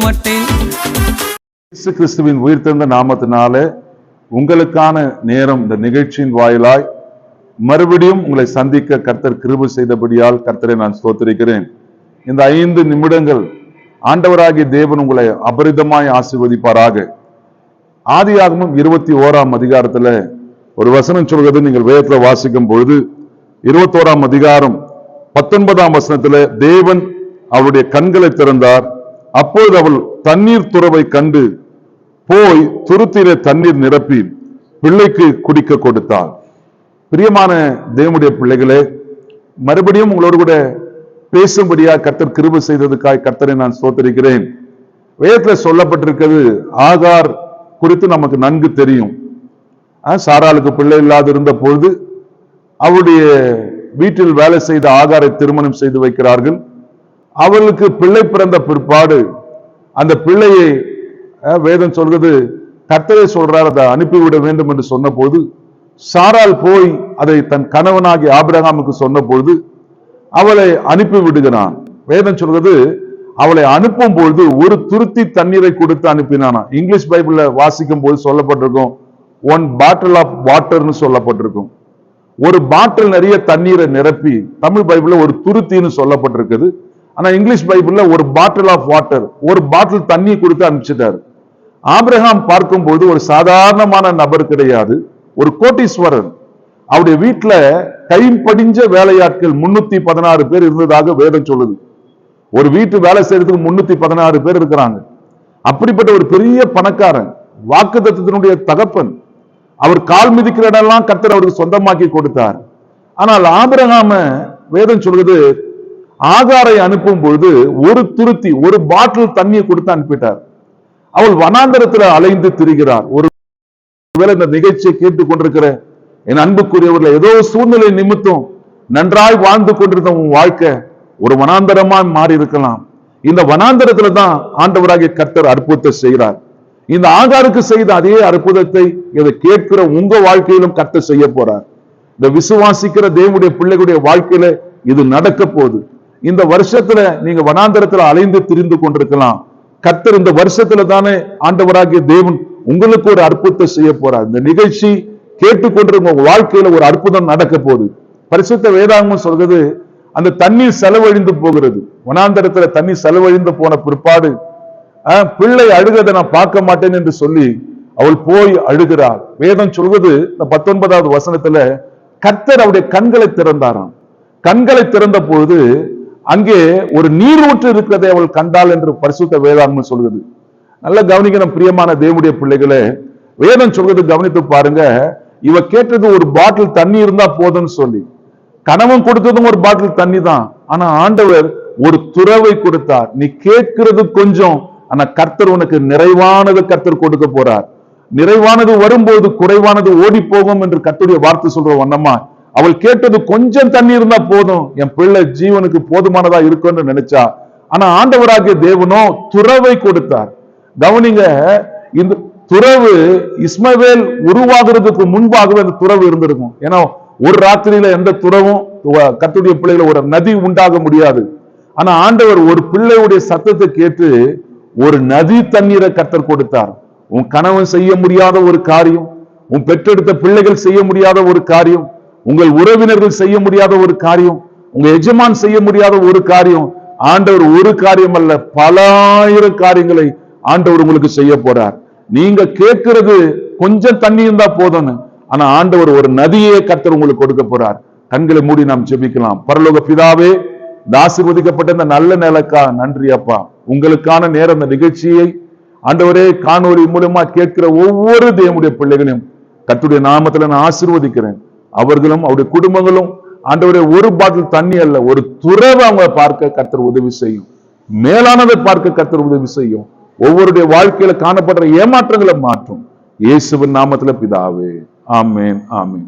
மாட்டேன். இயேசு கிறிஸ்துவின் உயிர்த்தெழுந்த நாமத்தினாலே உங்களுக்கான நேரம் இந்த நிகழ்ச்சியின் வாயிலாய் மறுபடியும் உங்களை சந்திக்க கர்த்தர் கிருபை செய்தபடியால் கர்த்தரை நான் ஸ்தோத்திரிக்கிறேன். இந்த 5 நிமிடங்கள் ஆண்டவராகிய தேவன் உங்களை அபரிதமாய் ஆசீர்வதிப்பாராக. ஆதியாகமம் 21ஆம் அதிகாரத்துல ஒரு வசனம் சொல்கிறது. நீங்கள் வேதத்துல வாசிக்கும் பொழுது 21ஆம் அதிகாரம் 19ஆம் வசனத்துல தேவன் அவளுடைய கண்களை திறந்தார். அப்பொழுது அவள் தண்ணீர் துறவை கண்டு போய் துருத்திலே தண்ணீர் நிரப்பி பிள்ளைக்கு குடிக்க கொடுத்தாள். பிரியமான தேவனுடைய பிள்ளைகளே, மறுபடியும் உங்களோடு கூட பேசும்படியா கர்த்தர் கிருபை செய்ததுக்காய் கர்த்தரை நான் ஸ்தோத்திரிக்கிறேன். வேதத்துல சொல்லப்பட்டிருக்கிறது ஆகார் குறித்து நமக்கு நன்கு தெரியும். சாராளுக்கு பிள்ளை இல்லாது இருந்த பொழுது அவருடைய வீட்டில் வேலை செய்த ஆகாரை திருமணம் செய்து வைக்கிறார்கள். அவளுக்கு பிள்ளை பிறந்த பிற்பாடு அந்த பிள்ளையை வேதம் சொல்றது கர்த்தரை சொல்றார் அதை அனுப்பிவிட வேண்டும் என்று சொன்ன போது சாராள் போய் அதை தன் கணவனாகிய ஆபிரகாமுக்கு சொன்ன பொழுது அவளை அனுப்பி விடுகிறான். வேதம் சொல்றது அவளை அனுப்பும் பொழுது ஒரு துருத்தி தண்ணீரை கொடுத்து அனுப்பினானா. இங்கிலீஷ் பைபிள்ல வாசிக்கும் போது சொல்லப்பட்டிருக்கும் 1 பாட்டில் ஆஃப் வாட்டர்னு சொல்லப்பட்டிருக்கும். ஒரு பாட்டில் நிறைய தண்ணீரை நிரப்பி, தமிழ் பைபிள்ல ஒரு துருத்தின்னு சொல்லப்பட்டிருக்குது. ஆனா இங்கிலீஷ் பைபிள்ல ஒரு பாட்டில் ஆஃப் வாட்டர், ஒரு பாட்டில் தண்ணி கொடுத்து அனுப்பிச்சிட்டாரு. ஆபிரகாம் பார்க்கும்போது ஒரு சாதாரணமான நபர் கிடையாது, ஒரு கோட்டீஸ்வரன். அவருடைய வீட்டுல கைப்படிஞ்ச வேலையாட்கள் 316 பேர் இருந்ததாக வேதம் சொல்லுது. ஒரு வீட்டு வேலை செய்யறதுக்கு 316 பேர் இருக்கிறாங்க. அப்படிப்பட்ட ஒரு பெரிய பணக்காரன், வாக்குத்தத்தத்தினுடைய தகப்பன். அவர் கால் மிதிக்கிற இடம்லாம் கர்த்தர் அவருக்கு சொந்தமாக்கி கொடுத்தார். ஆனால் ஆபிரகாம வேதம் சொல்லுது ஆகாரை அனுப்பும் பொழுது ஒரு துருத்தி, ஒரு பாட்டில் தண்ணியை கொடுத்து அனுப்பிட்டார். அவள் வனாந்தரத்துல அலைந்து திரிகிறார். ஒருவேளை இந்த நிகழ்ச்சியை கேட்டுக் கொண்டிருக்கிற என் அன்புக்குரியவர்கள் ஏதோ சூழ்நிலை நிமித்தம் நன்றாய் வாழ்ந்து கொண்டிருந்த உன் வாழ்க்கை ஒரு வனாந்தரமா மாறி இருக்கலாம். இந்த வனாந்தரத்துல தான் ஆண்டவராகிய கர்த்தர் அற்புதத்தை செய்கிறார். இந்த ஆகாருக்கு செய்த அதே அற்புதத்தை இதை கேட்கிற உங்க வாழ்க்கையிலும் கர்த்தர் செய்ய போறார். இந்த விசுவாசிக்கிற தேவனுடைய பிள்ளைகளுடைய வாழ்க்கையில இது நடக்க போகுது. இந்த வருஷத்துல நீங்க வனாந்தரத்துல அலைந்து திரிந்து கொண்டிருக்கலாம். கர்த்தர் இந்த வருஷத்துல தானே ஆண்டவராகிய தேவன் உங்களுக்கு ஒரு அற்புதத்தை செய்ய போறார். இந்த நிகழ்ச்சி கேட்டுக்கொண்டிருக்க உங்க வாழ்க்கையில ஒரு அற்புதம் நடக்க போகுது. பரிசுத்த வேதாகமம் சொல்கிறது அந்த தண்ணீர் செலவழிந்து போகிறது. வனாந்தரத்துல தண்ணீர் செலவழிந்து போன பிற்பாடு பிள்ளை அழுகதை நான் பார்க்க மாட்டேன் என்று சொல்லி அவள் போய் அழுகிறாள். வேதம் சொல்வது இந்த 19ஆவது வசனத்துல கர்த்தர் அவருடைய கண்களை திறந்தாராம். கண்களை திறந்த பொழுது அங்கே ஒரு நீரூற்று இருக்கிறதை அவள் கண்டாள் என்று பரிசுத்த வேதாகமம் சொல்கிறது. நல்ல கவனிக்கணும் பிரியமான தேவனுடைய பிள்ளைகளே. வேதம் சொல்வது கவனித்து பாருங்க. இவ கேட்டது ஒரு பாட்டில் தண்ணி இருந்தா போதும்னு சொல்லி, கணவன் கொடுத்ததும் ஒரு பாட்டில் தண்ணி தான். ஆனா ஆண்டவர் ஒரு துறவை கொடுத்தார். நீ கேட்கிறது கொஞ்சம், ஆனா கர்த்தர் உனக்கு நிறைவானது கர்த்தர் கொடுக்க போறார். நிறைவானது வரும்போது குறைவானது ஓடி போகும் என்று கர்த்தருடைய வார்த்தை சொல்ற வண்ணமா அவள் கேட்டது கொஞ்சம் தண்ணி இருந்தா போதும், என் பிள்ளை ஜீவனுக்கு போதுமானதா இருக்கும்னு நினைச்சா. ஆனா ஆண்டவராகிய தேவனோ துறவை கொடுத்தார். கவனிங்க, இந்த துறவு இஸ்மவேல் உருவாகிறதுக்கு முன்பாகவே அந்த துறவு இருந்திருக்கும். ஏன்னா ஒரு ராத்திரியில எந்த துறவும் கர்த்தருடைய பிள்ளைகளை ஒரு நதி உண்டாக முடியாது. ஆனா ஆண்டவர் ஒரு பிள்ளையுடைய சத்தத்தை கேட்டு ஒரு நதி தண்ணீரை கர்த்தர் கொடுத்தார். உன் கணவன் செய்ய முடியாத ஒரு காரியம், உன் பெற்றெடுத்த பிள்ளைகள் செய்ய முடியாத ஒரு காரியம், உங்கள் உறவினர்கள் செய்ய முடியாத ஒரு காரியம், உங்க எஜமான் செய்ய முடியாத ஒரு காரியம், ஆண்டவர் ஒரு காரியம் அல்ல பல ஆயிரம் காரியங்களை ஆண்டவர் உங்களுக்கு செய்ய போறார். நீங்க கேட்கிறது கொஞ்சம் தண்ணி இருந்தா போதும்னு, ஆனா ஆண்டவர் ஒரு நதியே கர்த்தர் உங்களுக்கு கொடுக்க போறார். கண்களை மூடி நாம் ஜெபிக்கலாம். பரலோக பிதாவே, ஆசீர்வதிக்கப்பட்ட இந்த நல்ல நிலைக்கா நன்றி அப்பா. உங்களுக்கான நேரம் இந்த நிகழ்ச்சியை ஆண்டவரே காணொலி மூலமா கேட்கிற ஒவ்வொரு தேவனுடைய பிள்ளைகளையும் கர்த்தருடைய நாமத்துல நான் ஆசீர்வதிக்கிறேன். அவர்களும் அவருடைய குடும்பங்களும் ஆண்டவரே ஒரு பாட்டில் தண்ணி அல்ல, ஒரு துறவை அவங்க பார்க்க கர்த்தர் உதவி செய்யும். மேலானதை பார்க்க கர்த்தர் உதவி செய்யும். ஒவ்வொருடைய வாழ்க்கையில காணப்படுற ஏமாற்றங்களை மாற்றும். இயேசுவின் நாமத்துல பிதாவே, ஆமென், ஆமென்.